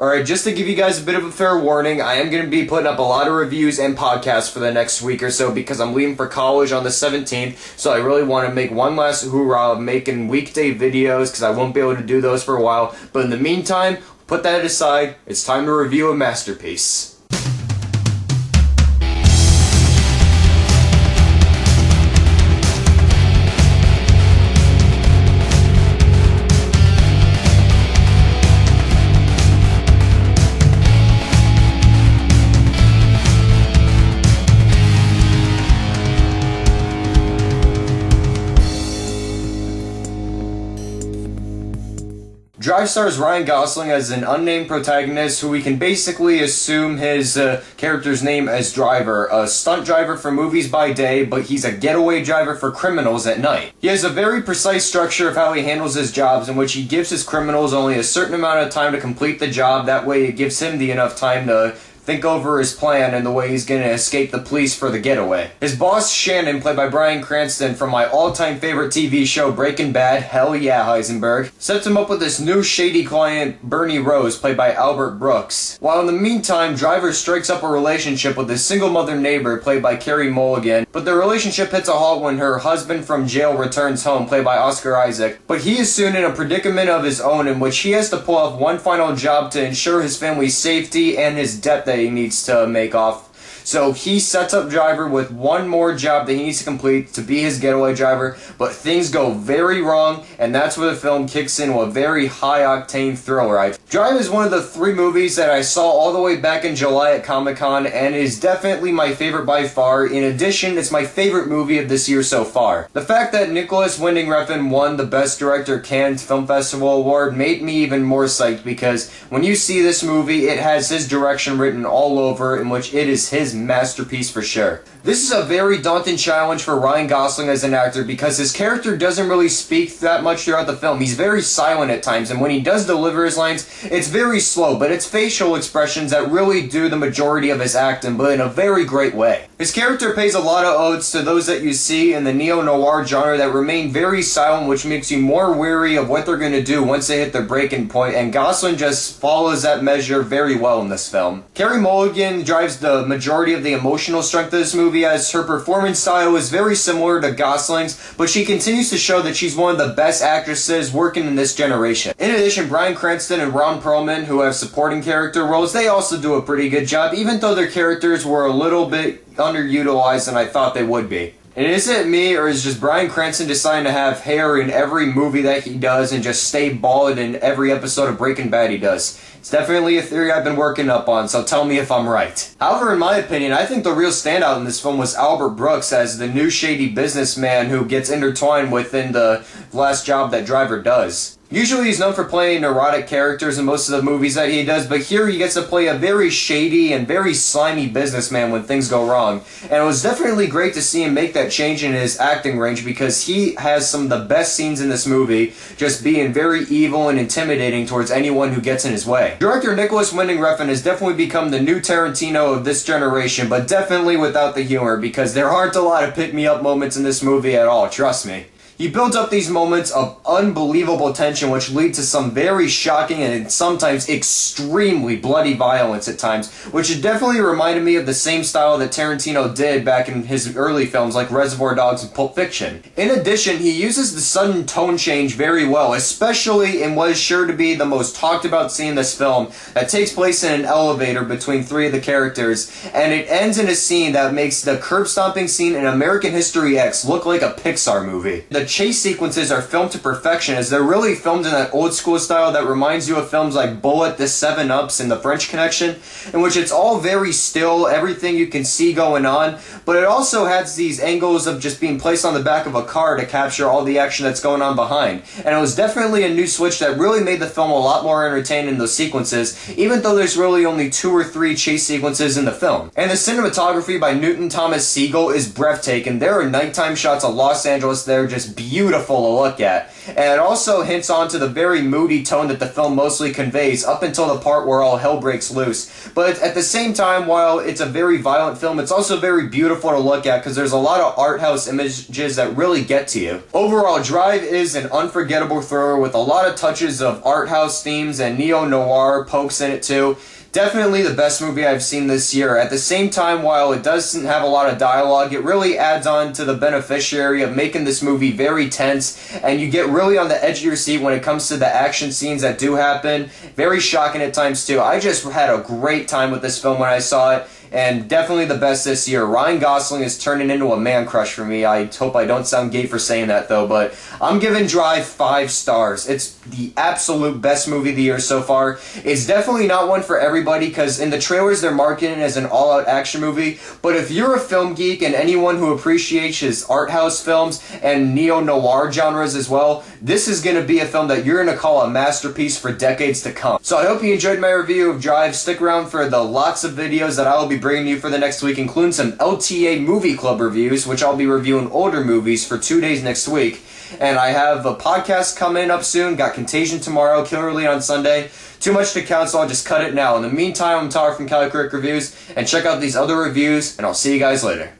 Alright, just to give you guys a bit of a fair warning, I am going to be putting up a lot of reviews and podcasts for the next week or so because I'm leaving for college on the 17th, so I really want to make one last hoorah of making weekday videos because I won't be able to do those for a while. But in the meantime, put that aside, it's time to review a masterpiece. Drive stars Ryan Gosling as an unnamed protagonist who we can basically assume his character's name as Driver, a stunt driver for movies by day, but he's a getaway driver for criminals at night. He has a very precise structure of how he handles his jobs in which he gives his criminals only a certain amount of time to complete the job. That way it gives him the enough time to think over his plan and the way he's gonna escape the police for the getaway. His boss, Shannon, played by Bryan Cranston from my all-time favorite TV show, Breaking Bad, hell yeah, Heisenberg, sets him up with this new shady client, Bernie Rose, played by Albert Brooks. While in the meantime, Driver strikes up a relationship with his single-mother neighbor, played by Carey Mulligan, but the relationship hits a halt when her husband from jail returns home, played by Oscar Isaac. But he is soon in a predicament of his own in which he has to pull off one final job to ensure his family's safety and his debt that he needs to make off. So he sets up Driver with one more job that he needs to complete to be his getaway driver, but things go very wrong, and that's where the film kicks into a very high-octane thriller. Drive is one of the 3 movies that I saw all the way back in July at Comic-Con, and is definitely my favorite by far. In addition, it's my favorite movie of this year so far. The fact that Nicolas Winding Refn won the Best Director Cannes Film Festival Award made me even more psyched, because when you see this movie, it has his direction written all over, in which it is his masterpiece for sure. This is a very daunting challenge for Ryan Gosling as an actor because his character doesn't really speak that much throughout the film. He's very silent at times, and when he does deliver his lines, it's very slow, but it's facial expressions that really do the majority of his acting, but in a very great way. His character pays a lot of odes to those that you see in the neo-noir genre that remain very silent, which makes you more wary of what they're going to do once they hit their breaking point, and Gosling just follows that measure very well in this film. Carey Mulligan drives the majority of the emotional strength of this movie, as her performance style is very similar to Gosling's, but she continues to show that she's one of the best actresses working in this generation. In addition, Bryan Cranston and Perlman, who have supporting character roles, they also do a pretty good job, even though their characters were a little bit underutilized than I thought they would be. And is it me, or is just Bryan Cranston deciding to have hair in every movie that he does and just stay bald in every episode of Breaking Bad he does? It's definitely a theory I've been working up on, so tell me if I'm right. However, in my opinion, I think the real standout in this film was Albert Brooks as the new shady businessman who gets intertwined within the last job that Driver does. Usually he's known for playing neurotic characters in most of the movies that he does, but here he gets to play a very shady and very slimy businessman when things go wrong. And it was definitely great to see him make that change in his acting range because he has some of the best scenes in this movie, just being very evil and intimidating towards anyone who gets in his way. Director Nicolas Winding Refn has definitely become the new Tarantino of this generation, but definitely without the humor, because there aren't a lot of pick-me-up moments in this movie at all, trust me. He builds up these moments of unbelievable tension which lead to some very shocking and sometimes extremely bloody violence at times, which definitely reminded me of the same style that Tarantino did back in his early films like Reservoir Dogs and Pulp Fiction. In addition, he uses the sudden tone change very well, especially in what is sure to be the most talked about scene in this film that takes place in an elevator between 3 of the characters, and it ends in a scene that makes the curb stomping scene in American History X look like a Pixar movie. The chase sequences are filmed to perfection as they're really filmed in that old school style that reminds you of films like Bullet, The 7-Ups, and The French Connection, in which it's all very still, everything you can see going on, but it also has these angles of just being placed on the back of a car to capture all the action that's going on behind. And it was definitely a new switch that really made the film a lot more entertaining in those sequences, even though there's really only 2 or 3 chase sequences in the film. And the cinematography by Newton Thomas Sigel is breathtaking. There are nighttime shots of Los Angeles there just beautiful to look at. And it also hints on to the very moody tone that the film mostly conveys up until the part where all hell breaks loose. But at the same time, while it's a very violent film, it's also very beautiful to look at because there's a lot of art house images that really get to you. Overall, Drive is an unforgettable thriller with a lot of touches of art house themes and neo-noir pokes in it too. Definitely the best movie I've seen this year. At the same time, while it doesn't have a lot of dialogue, it really adds on to the beneficiary of making this movie very tense, and you get really on the edge of your seat when it comes to the action scenes that do happen. Very shocking at times too. I just had a great time with this film when I saw it, and definitely the best this year. Ryan Gosling is turning into a man crush for me. I hope I don't sound gay for saying that though, but I'm giving Drive 5 stars. It's the absolute best movie of the year so far. It's definitely not one for everybody because in the trailers they're marketing it as an all-out action movie, but if you're a film geek and anyone who appreciates his art house films and neo-noir genres as well, this is going to be a film that you're going to call a masterpiece for decades to come. So I hope you enjoyed my review of Drive. Stick around for the lots of videos that I will be bringing you for the next week, including some LTA Movie Club reviews, which I'll be reviewing older movies for 2 days next week. And I have a podcast coming up soon. Got Contagion tomorrow, Killer Elite on Sunday. Too much to count, so I'll just cut it now. In the meantime, I'm Tyler from Cali Crick Reviews, and check out these other reviews, and I'll see you guys later.